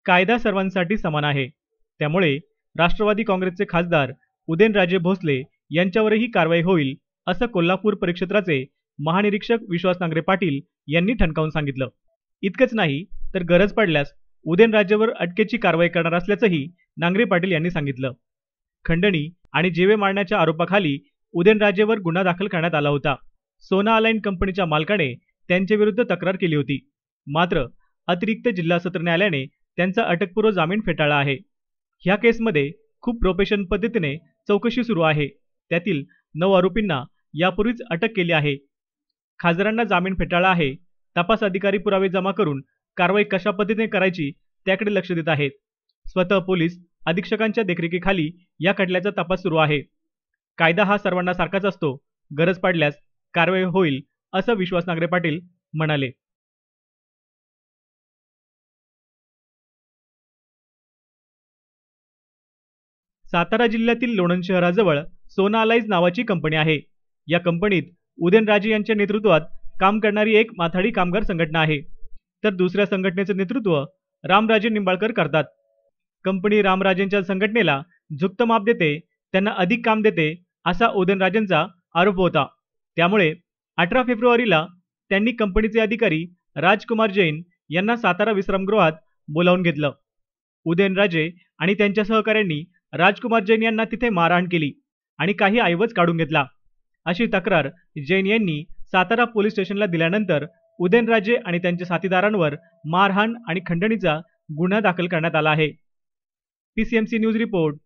कायदा सर्वांसाठी समान आहे, त्यामुळे राष्ट्रवादी काँग्रेसचे खासदार उदयनराजे भोसले यांच्यावरही कारवाई होईल, असं कोल्हापूर परिक्षेत्राचे महानिरीक्षक विश्वास नांगरे पाटील यांनी ठणकावून सांगितलं. इतकंच नाही तर गरज पडल्यास उदयनराजेवर अटकेची कारवाई करणार असल्याचंही नांगरे पाटील यांनी सांगितलं. खंडणी आणि जेवे मारण्याच्या आरोपाखाली उदयनराजेवर गुन्हा दाखल करण्यात आला होता. सोना अलाइन कंपनीच्या मालकाने त्यांच्याविरुद्ध तक्रार केली होती. मात्र अतिरिक्त जिल्हा सत्र न्यायालयाने त्यांचा अटकपूर्व जामीन फेटाळला आहे. ह्या केसमध्ये खूप प्रोफेशन पद्धतीने चौकशी सुरू आहे. त्यातील 9 आरोपींना यापूर्वीच अटक केली आहे. खासदारांना जामीन फेटाळला आहे. तपास अधिकारी पुरावे जमा करून कारवाई कशा पद्धतीने करायची त्याकडे लक्ष देत आहेत. स्वतः पोलीस अधीक्षकांच्या देखरेखीखाली या खटल्याचा तपास सुरू आहे. कायदा हा सर्वांना सारखाच असतो. गरज पडल्यास कारवाई होईल, असं विश्वास नांगरे पाटील म्हणाले. सातारा जिल्ह्यातील लोणंद शहराजवळ सोना अलाइज नावाची कंपनी आहे. या कंपनीत उदयनराजे यांच्या नेतृत्वात काम करणारी एक माथाडी कामगार संघटना आहे, तर दुसऱ्या संघटनेचे नेतृत्व रामराजे निंबाळकर करतात. कंपनी रामराजेंच्या संघटनेला झुकतं माप देते, त्यांना अधिक काम देते, असा उदयनराजेंचा आरोप होता. त्यामुळे 18 फेब्रुवारीला त्यांनी कंपनीचे अधिकारी राजकुमार जैन यांना सातारा विश्रामगृहात बोलावून घेतलं. उदयनराजे आणि त्यांच्या सहकाऱ्यांनी राजकुमार जैन यांना तिथे मारहाण केली आणि काही ऐवज काढून घेतला, अशी तक्रार जैन यांनी सातारा पोलीस स्टेशनला दिल्यानंतर उदयनराजे आणि त्यांच्या साथीदारांवर मारहाण आणि खंडणीचा गुन्हा दाखल करण्यात आला आहे. PCMC news report.